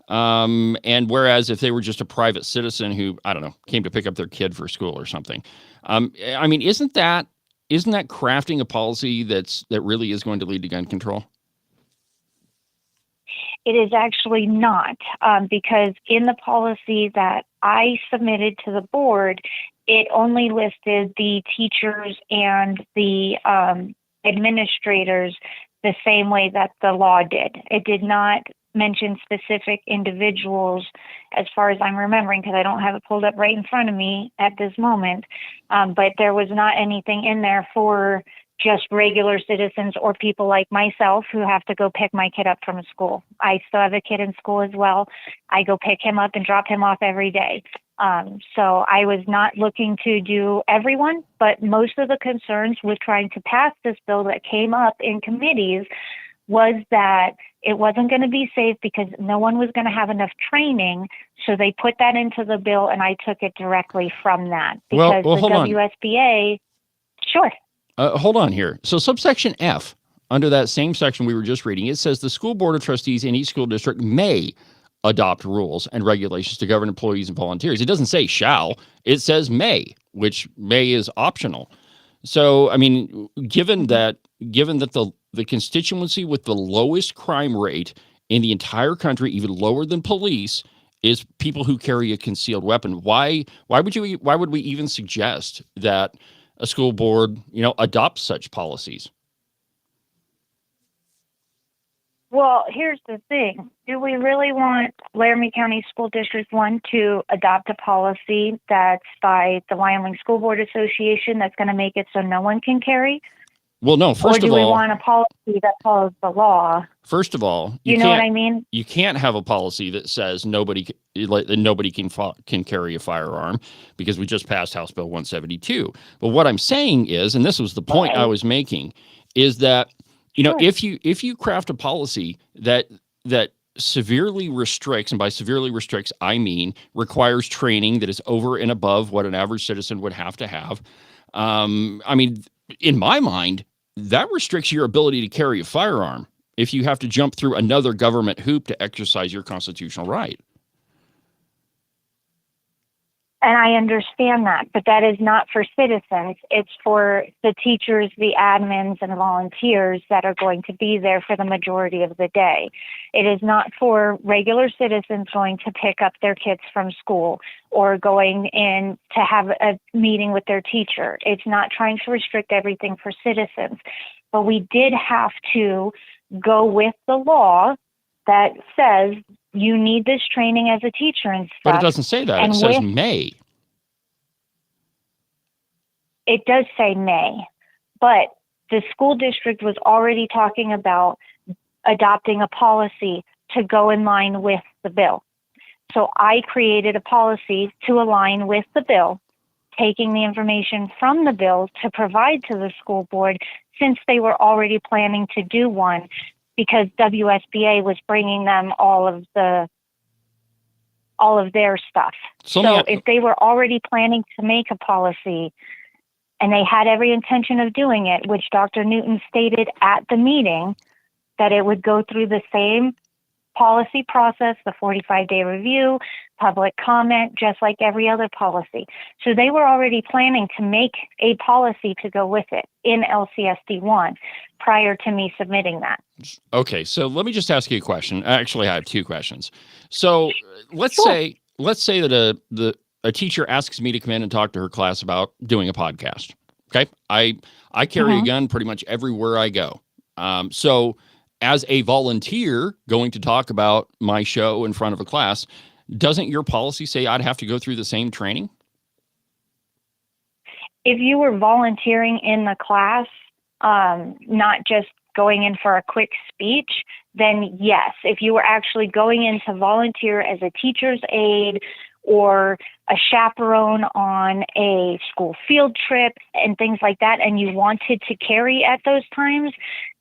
And whereas if they were just a private citizen who, I don't know, came to pick up their kid for school or something, I mean, isn't that crafting a policy that really is going to lead to gun control? It is actually not, because in the policy that I submitted to the board, it only listed the teachers and the administrators the same way that the law did. It did not mention specific individuals as far as I'm remembering, because I don't have it pulled up right in front of me at this moment, but there was not anything in there for just regular citizens or people like myself who have to go pick my kid up from school. I still have a kid in school as well. I go pick him up and drop him off every day. So I was not looking to do everyone, but most of the concerns with trying to pass this bill that came up in committees was that it wasn't going to be safe because no one was going to have enough training. So they put that into the bill, and I took it directly from that. Because well, the hold on. WSBA, sure. Hold on here. So subsection F, under that same section we were just reading, it says the school board of trustees in each school district may adopt rules and regulations to govern employees and volunteers. It doesn't say shall. It says may, which may is optional. So, I mean, given that the constituency with the lowest crime rate in the entire country, even lower than police, is people who carry a concealed weapon, why would we even suggest that a school board, adopts such policies? Well, here's the thing. Do we really want Laramie County School District 1 to adopt a policy that's by the Wyoming School Board Association that's going to make it so no one can carry? Well, no, first of all... Or do we want a policy that follows the law? First of all... You know what I mean? You can't have a policy that says nobody can carry a firearm, because we just passed House Bill 172. But what I'm saying is, and this was the point I was making, is that Sure. if you craft a policy that severely restricts, and by severely restricts I mean requires training that is over and above what an average citizen would have to have, I mean, in my mind, that restricts your ability to carry a firearm if you have to jump through another government hoop to exercise your constitutional right. And I understand that, but that is not for citizens. It's for the teachers, the admins, and the volunteers that are going to be there for the majority of the day. It is not for regular citizens going to pick up their kids from school or going in to have a meeting with their teacher. It's not trying to restrict everything for citizens. But we did have to go with the law that says you need this training as a teacher and stuff. But it doesn't say that. It says may. It does say may, but the school district was already talking about adopting a policy to go in line with the bill. So I created a policy to align with the bill, taking the information from the bill to provide to the school board, since they were already planning to do one, because WSBA was bringing them all of their stuff. So if they were already planning to make a policy and they had every intention of doing it, which Dr. Newton stated at the meeting, that it would go through the same policy process, the 45-day review, public comment, just like every other policy. So they were already planning to make a policy to go with it in LCSD 1 prior to me submitting that. Okay, so let me just ask you a question. Actually, I have two questions. So let's say that a teacher asks me to come in and talk to her class about doing a podcast. Okay, I carry a gun pretty much everywhere I go. So as a volunteer going to talk about my show in front of a class, doesn't your policy say I'd have to go through the same training? If you were volunteering in the class, not just going in for a quick speech, then yes. If you were actually going in to volunteer as a teacher's aide or a chaperone on a school field trip and things like that, and you wanted to carry at those times,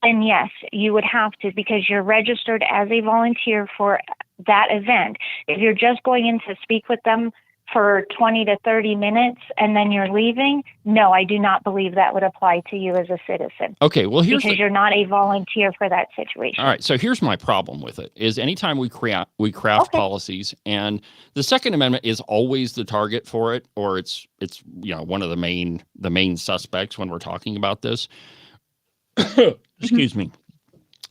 then yes, you would have to, because you're registered as a volunteer for that event. If you're just going in to speak with them for 20 to 30 minutes and then you're leaving, no, I do not believe that would apply to you as a citizen. Okay, well, because you're not a volunteer for that situation. All right, so here's my problem with it, is anytime we craft policies, and the Second Amendment is always the target for it, or it's one of the main suspects when we're talking about this. Excuse me.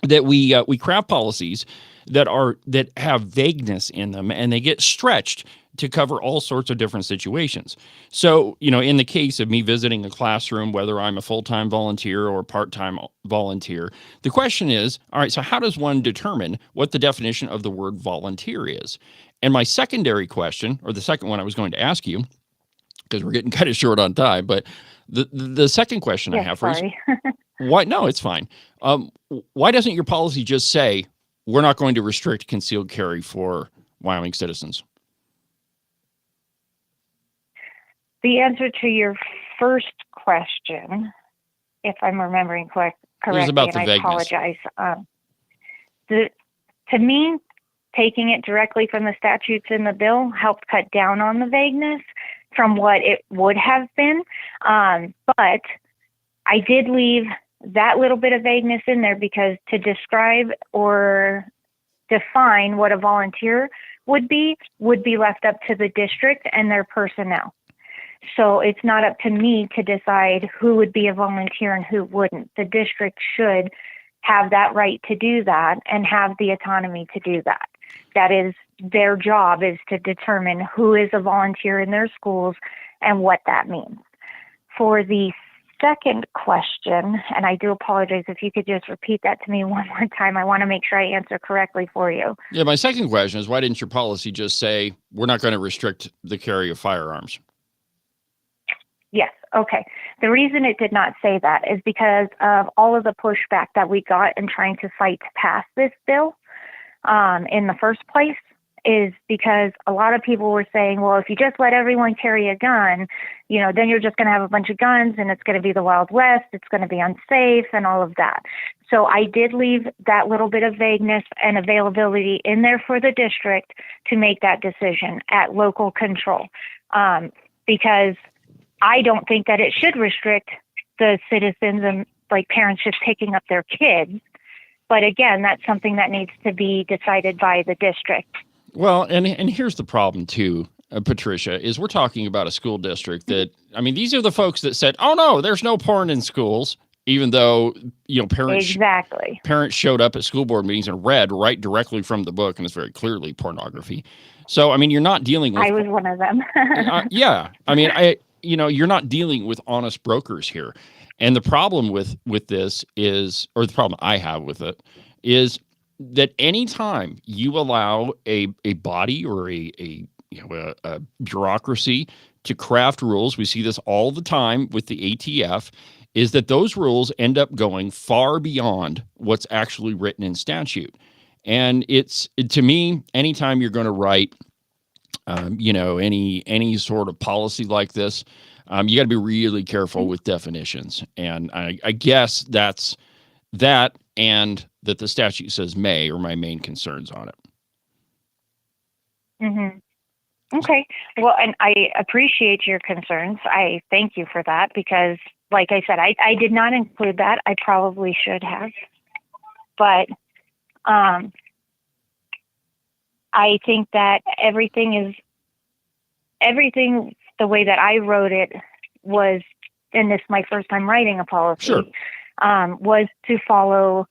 That we craft policies that have vagueness in them, and they get stretched to cover all sorts of different situations. So, in the case of me visiting a classroom, whether I'm a full-time volunteer or part-time volunteer, the question is, all right, so how does one determine what the definition of the word volunteer is? And my secondary question, or the second one I was going to ask you, because we're getting kind of short on time, but the second question I have for you is, why? No, it's fine. Why doesn't your policy just say, we're not going to restrict concealed carry for Wyoming citizens? The answer to your first question, if I'm remembering correctly, and I apologize. To me, taking it directly from the statutes in the bill helped cut down on the vagueness from what it would have been. But I did leave that little bit of vagueness in there because to describe or define what a volunteer would be left up to the district and their personnel. So it's not up to me to decide who would be a volunteer and who wouldn't. The district should have that right to do that and have the autonomy to do that. That is their job, is to determine who is a volunteer in their schools and what that means. For the second question, and I do apologize if you could just repeat that to me one more time. I want to make sure I answer correctly for you. Yeah, my second question is, why didn't your policy just say, we're not going to restrict the carry of firearms? Yes. Okay. The reason it did not say that is because of all of the pushback that we got in trying to fight to pass this bill in the first place, is because a lot of people were saying, well, if you just let everyone carry a gun, then you're just going to have a bunch of guns and it's going to be the Wild West. It's going to be unsafe and all of that. So I did leave that little bit of vagueness and availability in there for the district to make that decision at local control, because I don't think that it should restrict the citizens and like parents just picking up their kids. But again, that's something that needs to be decided by the district. Well, and here's the problem too, Patricia, is we're talking about a school district that, these are the folks that said, oh no, there's no porn in schools, even though, parents showed up at school board meetings and read right directly from the book, and it's very clearly pornography. So, you're not dealing with... I was one of them. Yeah. you're not dealing with honest brokers here. And the problem with this is, or the problem I have with it is that anytime you allow a body or a bureaucracy to craft rules, we see this all the time with the ATF, is that those rules end up going far beyond what's actually written in statute. And to me, anytime you're going to write, any sort of policy like this, you got to be really careful with definitions. And I guess that's that, and that the statute says may, are my main concerns on it. Mm-hmm. Okay. Well, and I appreciate your concerns. I thank you for that because, like I said, I did not include that. I probably should have. But I think that everything the way that I wrote it was, and this is my first time writing a policy, Sure. Was to follow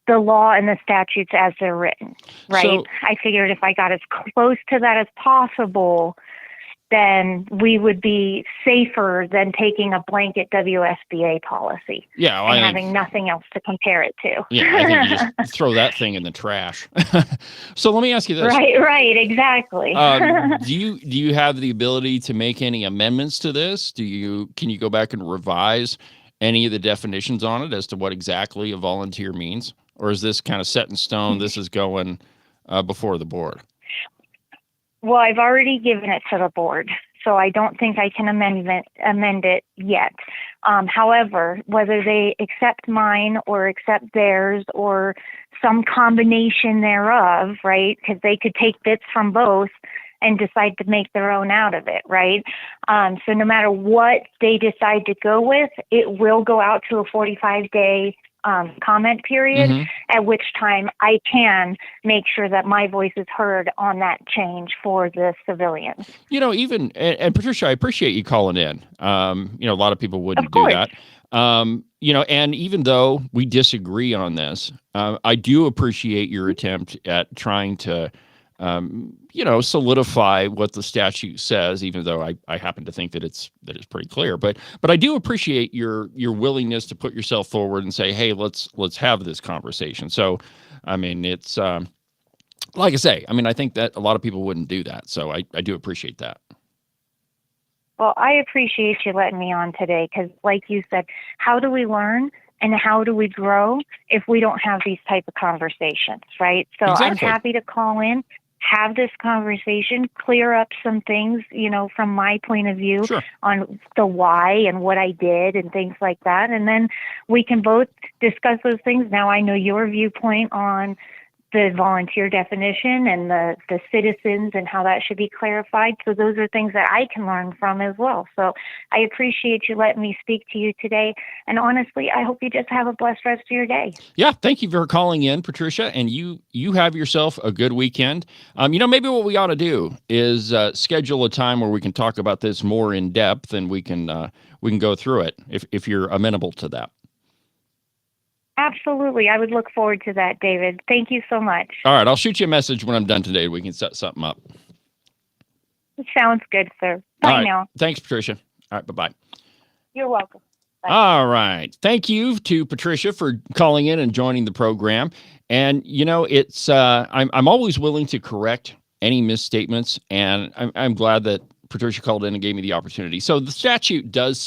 the law and the statutes as they're written, right? So, I figured if I got as close to that as possible, then we would be safer than taking a blanket WSBA policy and having nothing else to compare it to. Yeah, I think you just throw that thing in the trash. So let me ask you this. Right, exactly. Do you have the ability to make any amendments to this? Can you go back and revise any of the definitions on it as to what exactly a volunteer means? Or is this kind of set in stone? This is going before the board? Well, I've already given it to the board, so I don't think I can amend it yet. However, whether they accept mine or accept theirs or some combination thereof, right? Because they could take bits from both and decide to make their own out of it, right? So no matter what they decide to go with, it will go out to a 45-day comment period, at which time I can make sure that my voice is heard on that change for the civilians. And Patricia, I appreciate you calling in. A lot of people wouldn't do that. And even though we disagree on this, I do appreciate your attempt at trying to solidify what the statute says, even though I happen to think that it's pretty clear. But I do appreciate your willingness to put yourself forward and say, hey, let's have this conversation. So, I mean, it's like I say, I think that a lot of people wouldn't do that. So I do appreciate that. Well, I appreciate you letting me on today because, like you said, how do we learn and how do we grow if we don't have these type of conversations, right? So Exactly. I'm happy to call in, have this conversation, clear up some things, from my point of view on the why and what I did and things like that. And then we can both discuss those things. Now I know your viewpoint on the volunteer definition and the citizens and how that should be clarified. So those are things that I can learn from as well. So I appreciate you letting me speak to you today. And honestly, I hope you just have a blessed rest of your day. Yeah, thank you for calling in, Patricia. And you have yourself a good weekend. Maybe what we ought to do is schedule a time where we can talk about this more in depth and we can go through it if you're amenable to that. Absolutely. I would look forward to that, David. Thank you so much. All right. I'll shoot you a message when I'm done today. We can set something up. Sounds good, sir. Bye now. Thanks, Patricia. All right. Bye-bye. You're welcome. Bye. All right. Thank you to Patricia for calling in and joining the program. And, it's I'm always willing to correct any misstatements. And I'm glad that Patricia called in and gave me the opportunity. So the statute does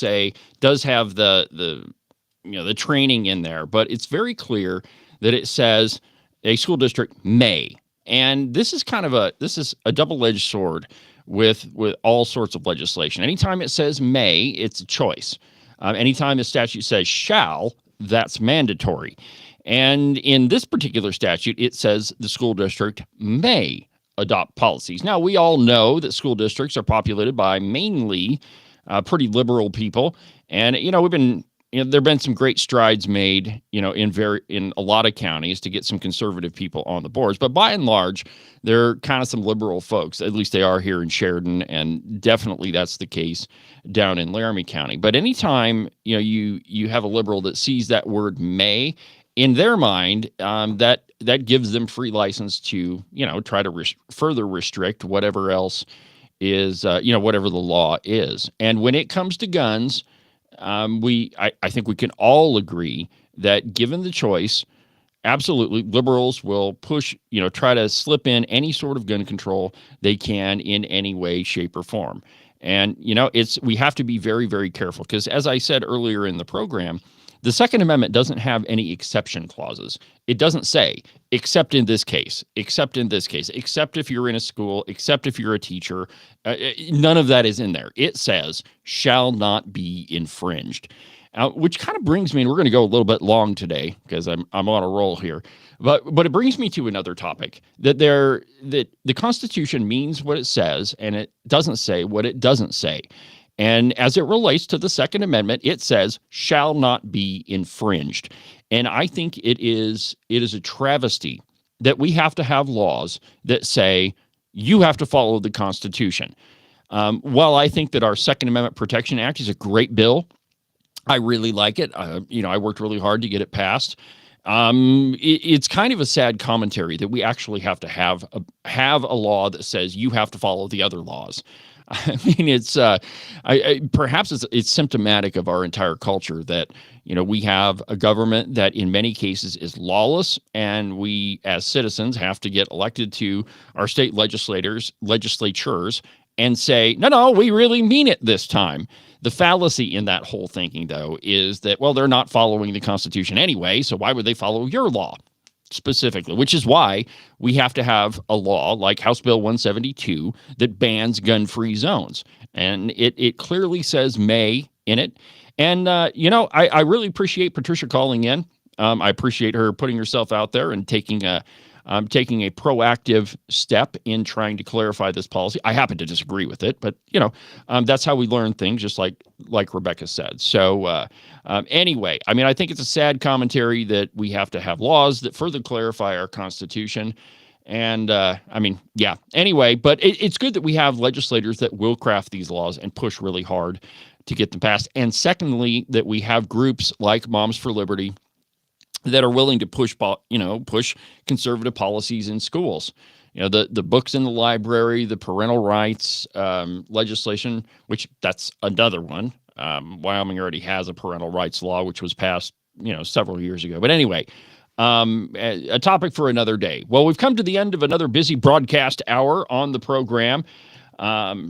have the training in there, but it's very clear that it says a school district may. And this is a double-edged sword with all sorts of legislation. Anytime it says may, it's a choice. Anytime a statute says shall, that's mandatory. And in this particular statute, it says the school district may adopt policies. Now, we all know that school districts are populated by mainly pretty liberal people. And, there have been some great strides made, in a lot of counties to get some conservative people on the boards. But by and large, they're kind of some liberal folks. At least they are here in Sheridan, and definitely that's the case down in Laramie County. But anytime you have a liberal that sees that word may, in their mind, that gives them free license to try to further restrict whatever else is, whatever the law is. And when it comes to guns, I think we can all agree that given the choice, absolutely, liberals will push, try to slip in any sort of gun control they can in any way, shape, or form. And, we have to be very, very careful because, as I said earlier in the program, the Second Amendment doesn't have any exception clauses. It doesn't say, except in this case, except in this case, except if you're in a school, except if you're a teacher. None of that is in there. It says, shall not be infringed. Which kind of brings me, and we're going to go a little bit long today because I'm on a roll here, but it brings me to another topic that the Constitution means what it says, and it doesn't say what it doesn't say. And as it relates to the Second Amendment, it says shall not be infringed. And I think it is a travesty that we have to have laws that say you have to follow the Constitution. While I think that our Second Amendment Protection Act is a great bill, I really like it. I worked really hard to get it passed. It's kind of a sad commentary that we actually have to have a law that says you have to follow the other laws. I mean, it's perhaps it's symptomatic of our entire culture that, we have a government that in many cases is lawless, and we as citizens have to get elected to our state legislatures and say, no, we really mean it this time. The fallacy in that whole thinking, though, is that, well, they're not following the Constitution anyway, so why would they follow your law specifically? Which is why we have to have a law like House Bill 172 that bans gun-free zones. And it clearly says may in it. And, I really appreciate Patricia calling in. I appreciate her putting herself out there and taking a proactive step in trying to clarify this policy. I happen to disagree with it, but that's how we learn things, just like Rebecca said. So anyway, I mean, I think it's a sad commentary that we have to have laws that further clarify our Constitution. And anyway, but it's good that we have legislators that will craft these laws and push really hard to get them passed. And secondly, that we have groups like Moms for Liberty that are willing to push conservative policies in schools. The books in the library, the parental rights legislation, which that's another one. Wyoming already has a parental rights law, which was passed, several years ago. But anyway, a topic for another day. Well, we've come to the end of another busy broadcast hour on the program.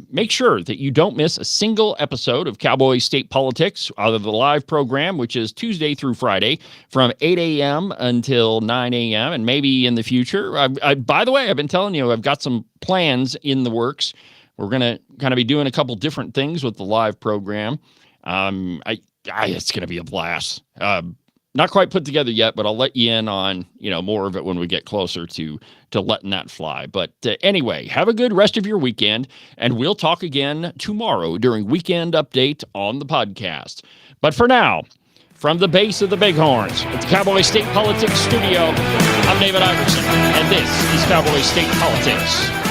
Make sure that you don't miss a single episode of Cowboy State Politics out of the live program, which is Tuesday through Friday from 8 a.m. until 9 a.m. And maybe in the future, by the way, I've been telling you, I've got some plans in the works. We're going to kind of be doing a couple different things with the live program. It's going to be a blast. Not quite put together yet, but I'll let you in on, more of it when we get closer to letting that fly. But anyway, have a good rest of your weekend, and we'll talk again tomorrow during Weekend Update on the podcast. But for now, from the base of the Bighorns at the Cowboy State Politics Studio, I'm David Iverson, and this is Cowboy State Politics.